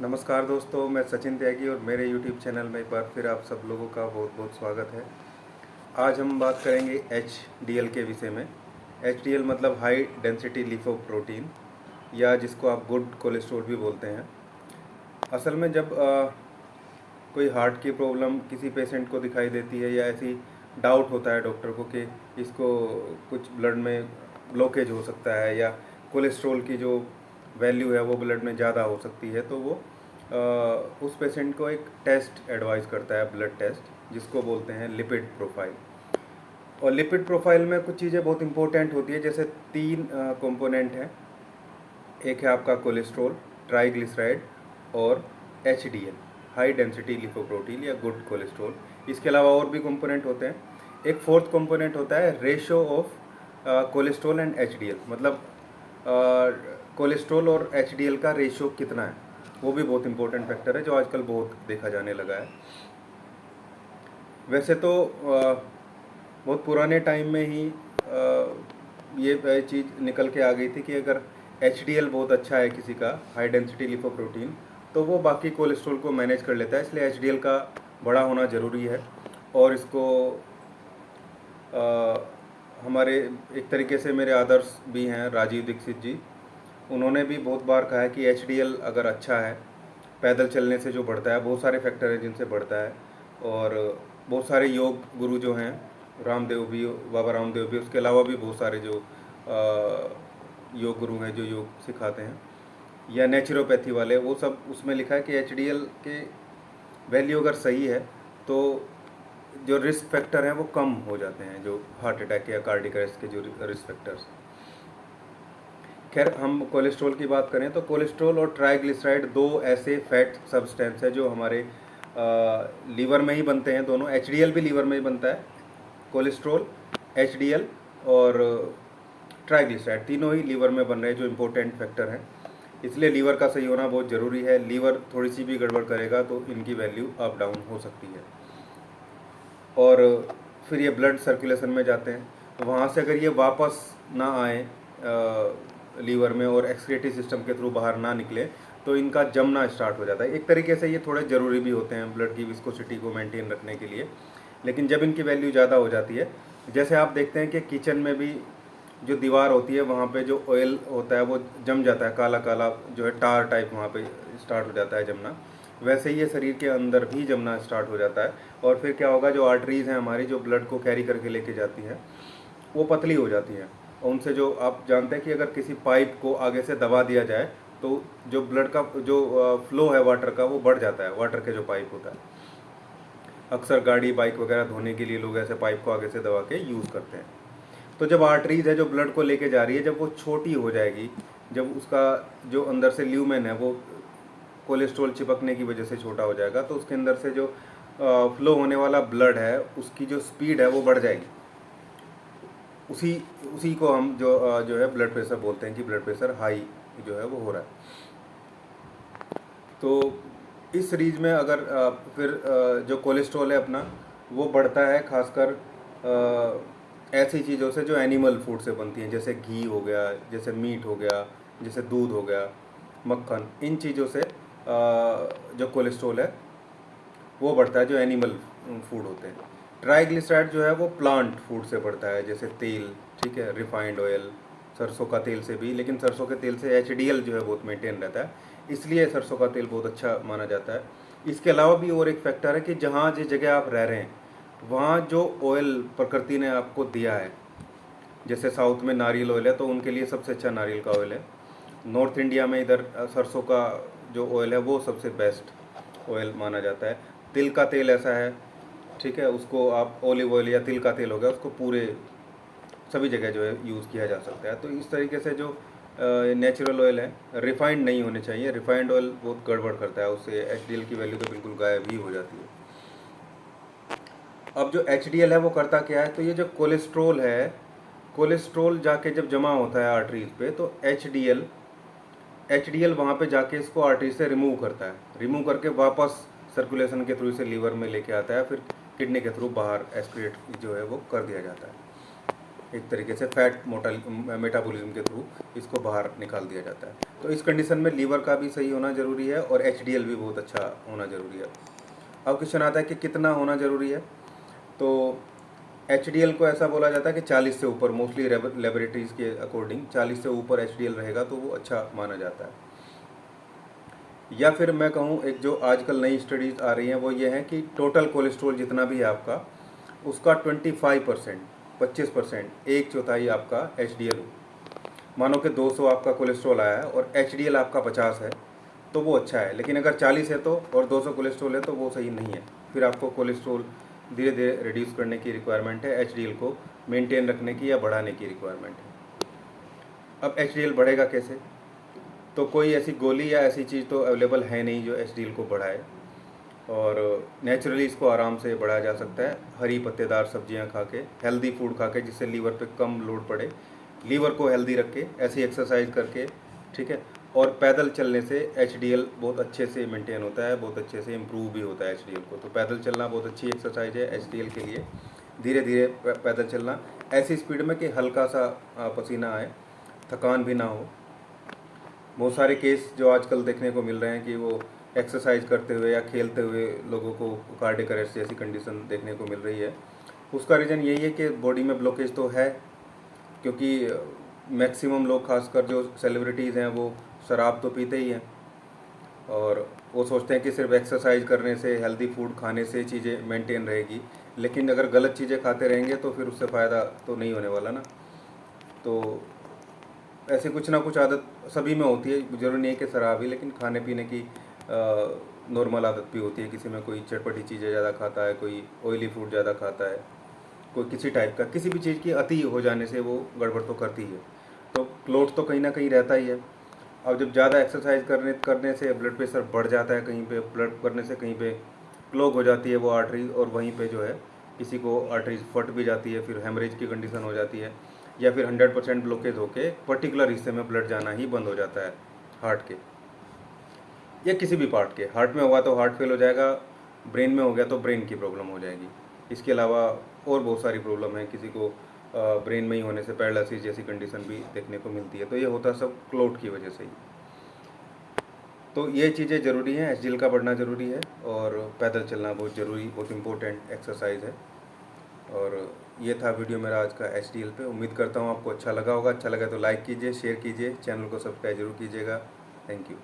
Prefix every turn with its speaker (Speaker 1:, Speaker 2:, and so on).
Speaker 1: नमस्कार दोस्तों, मैं सचिन त्यागी और मेरे YouTube चैनल में एक बार फिर आप सब लोगों का बहुत बहुत स्वागत है। आज हम बात करेंगे HDL के विषय में। HDL मतलब हाई डेंसिटी लिपोप्रोटीन या जिसको आप गुड कोलेस्ट्रॉल भी बोलते हैं। असल में जब कोई हार्ट की प्रॉब्लम किसी पेशेंट को दिखाई देती है या ऐसी डाउट होता है डॉक्टर को कि इसको कुछ ब्लड में ब्लॉकेज हो सकता है या कोलेस्ट्रॉल की जो वैल्यू है वो ब्लड में ज़्यादा हो सकती है, तो वो उस पेशेंट को एक टेस्ट एडवाइस करता है, ब्लड टेस्ट, जिसको बोलते हैं लिपिड प्रोफाइल। और लिपिड प्रोफाइल में कुछ चीज़ें बहुत इंपॉर्टेंट होती है, जैसे तीन कंपोनेंट हैं। एक है आपका कोलेस्ट्रॉल, ट्राइग्लिसराइड और HDL, हाई डेंसिटी लिपोप्रोटीन या गुड कोलेस्ट्रॉल। इसके अलावा और भी कंपोनेंट होते हैं। एक फोर्थ कंपोनेंट होता है ratio of cholesterol and HDL, मतलब कोलेस्ट्रॉल और HDL का रेशो कितना है, वो भी बहुत इंपॉर्टेंट फैक्टर है जो आजकल बहुत देखा जाने लगा है। वैसे तो बहुत पुराने टाइम में ही ये चीज़ निकल के आ गई थी कि अगर HDL बहुत अच्छा है किसी का, हाई डेंसिटी लिपोप्रोटीन, तो वो बाकी कोलेस्ट्रॉल को मैनेज कर लेता है। इसलिए HDL का बड़ा होना ज़रूरी है। और इसको हमारे एक तरीके से मेरे आदर्श भी हैं राजीव दीक्षित जी। उन्होंने भी बहुत बार कहा है कि HDL अगर अच्छा है, पैदल चलने से जो बढ़ता है, बहुत सारे फैक्टर हैं जिनसे बढ़ता है। और बहुत सारे योग गुरु जो हैं, रामदेव भी, बाबा रामदेव भी, उसके अलावा भी बहुत सारे जो योग गुरु हैं जो योग सिखाते हैं, या नेचुरोपैथी वाले, वो सब उसमें लिखा है कि HDL के वैल्यू अगर सही है तो जो रिस्क फैक्टर हैं वो कम हो जाते हैं, जो हार्ट अटैक या कार्डियक अरेस्ट के जो रिस्क फैक्टर्स। खैर, हम कोलेस्ट्रॉल की बात करें तो कोलेस्ट्रॉल और ट्राइग्लिसराइड दो ऐसे फैट सब्सटेंस है जो हमारे लीवर में ही बनते हैं। दोनों, HDL भी लीवर में ही बनता है, कोलेस्ट्रॉल, HDL और ट्राइग्लिसराइड तीनों ही लीवर में बन रहे हैं, जो इम्पोर्टेंट फैक्टर हैं। इसलिए लीवर का सही होना बहुत ज़रूरी है। लीवर थोड़ी सी भी गड़बड़ करेगा तो इनकी वैल्यू अप डाउन हो सकती है। और फिर ये ब्लड सर्कुलेशन में जाते हैं, तो वहाँ से अगर ये वापस ना आए लीवर में और एक्सक्रीटरी सिस्टम के थ्रू बाहर ना निकले तो इनका जमना स्टार्ट हो जाता है। एक तरीके से ये थोड़े ज़रूरी भी होते हैं ब्लड की विस्कोसिटी को मेंटेन रखने के लिए। लेकिन जब इनकी वैल्यू ज़्यादा हो जाती है, जैसे आप देखते हैं कि किचन में भी जो दीवार होती है वहाँ पे जो ऑयल होता है वो जम जाता है, काला काला जो है टार टाइप वहाँ पे स्टार्ट हो जाता है जमना। वैसे ही ये शरीर के अंदर भी जमना स्टार्ट हो जाता है। और फिर क्या होगा, जो आर्टरीज़ हैं हमारी, जो ब्लड को कैरी करके लेके जाती है, वो पतली हो जाती है। और उनसे जो आप जानते हैं कि अगर किसी पाइप को आगे से दबा दिया जाए तो जो ब्लड का जो फ्लो है वाटर का, वो बढ़ जाता है। वाटर के जो पाइप होता है, अक्सर गाड़ी बाइक वगैरह धोने के लिए लोग ऐसे पाइप को आगे से दबा के यूज़ करते हैं। तो जब आर्टरीज है जो ब्लड को लेके जा रही है, जब वो छोटी हो जाएगी, जब उसका जो अंदर से ल्यूमेन है वो कोलेस्ट्रॉल चिपकने की वजह से छोटा हो जाएगा, तो उसके अंदर से जो फ्लो होने वाला ब्लड है उसकी जो स्पीड है वो बढ़ जाएगी। उसी उसी को हम जो है ब्लड प्रेशर बोलते हैं कि ब्लड प्रेशर हाई जो है वो हो रहा है। तो इस सीरीज में अगर फिर जो कोलेस्ट्रॉल है अपना वो बढ़ता है, खासकर ऐसी चीज़ों से जो एनिमल फूड से बनती हैं, जैसे घी हो गया, जैसे मीट हो गया, जैसे दूध हो गया, मक्खन, इन चीज़ों से जो कोलेस्ट्रॉल है वो बढ़ता है, जो एनिमल फूड होते हैं। ट्राइग्लिसराइड जो है वो प्लांट फूड से बढ़ता है, जैसे तेल, ठीक है, रिफाइंड ऑयल, सरसों का तेल से भी। लेकिन सरसों के तेल से HDL जो है बहुत मेंटेन रहता है, इसलिए सरसों का तेल बहुत अच्छा माना जाता है। इसके अलावा भी और एक फैक्टर है कि जहाँ जिस जगह आप रह रहे हैं वहाँ जो ऑयल प्रकृति ने आपको दिया है, जैसे साउथ में नारियल ऑयल है तो उनके लिए सबसे अच्छा नारियल का ऑयल है। नॉर्थ इंडिया में इधर सरसों का जो ऑयल है वो सबसे बेस्ट ऑयल माना जाता है। तिल का तेल ऐसा है, ठीक है, उसको आप ऑलिव ऑयल या तिल का तेल हो गया, उसको पूरे सभी जगह जो है यूज़ किया जा सकता है। तो इस तरीके से जो नेचुरल ऑयल है, रिफाइंड नहीं होने चाहिए। रिफाइंड ऑयल बहुत गड़बड़ करता है, उससे HDL की वैल्यू तो बिल्कुल गायब ही हो जाती है। अब जो HDL है वो करता क्या है, तो ये जो कोलेस्ट्रोल है, कोलेस्ट्रोल जाके जब जमा होता है आर्टरीज पे तो HDL वहाँ पे जाके इसको आर्टरी से रिमूव करता है, रिमूव करके वापस सर्कुलेशन के थ्रू इसे लीवर में लेके आता है, फिर किडनी के थ्रू बाहर एक्सक्रीट जो है वो कर दिया जाता है। एक तरीके से फैट मेटाबॉलिज्म के थ्रू इसको बाहर निकाल दिया जाता है। तो इस कंडीशन में लीवर का भी सही होना ज़रूरी है और HDL भी बहुत अच्छा होना ज़रूरी है। अब क्वेश्चन आता है कि कितना होना ज़रूरी है। तो HDL को ऐसा बोला जाता है कि 40 से ऊपर, मोस्टली लेबोरेटरीज़ के अकॉर्डिंग 40 से ऊपर HDL रहेगा तो वो अच्छा माना जाता है। या फिर मैं कहूँ एक जो आजकल नई स्टडीज़ आ रही हैं वो ये है कि टोटल कोलेस्ट्रॉल जितना भी है आपका, उसका 25%, एक चौथाई आपका HDL हो। मानो कि 200 आपका कोलेस्ट्रॉल आया है और HDL आपका 50 है तो वो अच्छा है, लेकिन अगर 40 है तो और 200 कोलेस्ट्रॉल है तो वो सही नहीं है। फिर आपको कोलेस्ट्रॉल धीरे धीरे रिड्यूस करने की रिक्वायरमेंट है, HDL को मेंटेन रखने की या बढ़ाने की रिक्वायरमेंट है। अब HDL बढ़ेगा कैसे? तो कोई ऐसी गोली या ऐसी चीज़ तो अवेलेबल है नहीं जो HDL को बढ़ाए, और नेचुरली इसको आराम से बढ़ाया जा सकता है हरी पत्तेदार सब्जियां खा के, हेल्दी फूड खा के, जिससे लीवर पे कम लोड पड़े, लीवर को हेल्दी रख के, ऐसी एक्सरसाइज करके, ठीक है। और पैदल चलने से HDL बहुत अच्छे से मेंटेन होता है, बहुत अच्छे से इम्प्रूव भी होता है HDL को। तो पैदल चलना बहुत अच्छी एक्सरसाइज है HDL के लिए। धीरे धीरे पैदल चलना, ऐसी स्पीड में कि हल्का सा पसीना आए, थकान भी ना हो। बहुत सारे केस जो आजकल देखने को मिल रहे हैं कि वो एक्सरसाइज करते हुए या खेलते हुए लोगों को कार्डियक अरेस्ट जैसी कंडीशन देखने को मिल रही है। उसका रीज़न यही है कि बॉडी में ब्लॉकेज तो है, क्योंकि मैक्सिमम लोग, खासकर जो सेलिब्रिटीज़ हैं, वो शराब तो पीते ही हैं और वो सोचते हैं कि सिर्फ एक्सरसाइज करने से, हेल्दी फूड खाने से चीज़ें मेंटेन रहेगी। लेकिन अगर गलत चीज़ें खाते रहेंगे तो फिर उससे फ़ायदा तो नहीं होने वाला ना। तो ऐसे कुछ ना कुछ आदत सभी में होती है, जरूरी नहीं है कि शराब ही, लेकिन खाने पीने की नॉर्मल आदत भी होती है। किसी में कोई चटपटी चीज़ें ज़्यादा खाता है, कोई ऑयली फूड ज़्यादा खाता है, कोई किसी टाइप का, किसी भी चीज़ की अति हो जाने से वो गड़बड़ तो करती है। तो क्लोट तो कहीं ना कहीं रहता ही है। अब जब ज़्यादा एक्सरसाइज करने से ब्लड प्रेशर बढ़ जाता है, कहीं पे ब्लड करने से कहीं पे क्लॉग हो जाती है वो आर्टरी, और वहीं पे जो है किसी को आर्टरीज फट भी जाती है, फिर हेमरेज की कंडीशन हो जाती है, या फिर 100% ब्लॉकेज होके पर्टिकुलर हिस्से में ब्लड जाना ही बंद हो जाता है हार्ट के, या किसी भी पार्ट के। हार्ट में हुआ तो हार्ट फेल हो जाएगा, ब्रेन में हो गया तो ब्रेन की प्रॉब्लम हो जाएगी। इसके अलावा और बहुत सारी प्रॉब्लम है, किसी को ब्रेन में ही होने से पैरालिसिस जैसी कंडीशन भी देखने को मिलती है। तो ये होता सब क्लोट की वजह से ही। तो ये चीज़ें ज़रूरी हैं, HDL का बढ़ना ज़रूरी है, और पैदल चलना बहुत ज़रूरी, बहुत इम्पोर्टेंट एक्सरसाइज है। और ये था वीडियो मेरा आज का HDL पे। उम्मीद करता हूँ आपको अच्छा लगा होगा। अच्छा लगा तो लाइक कीजिए, शेयर कीजिए, चैनल को सब्सक्राइब जरूर कीजिएगा। Thank you.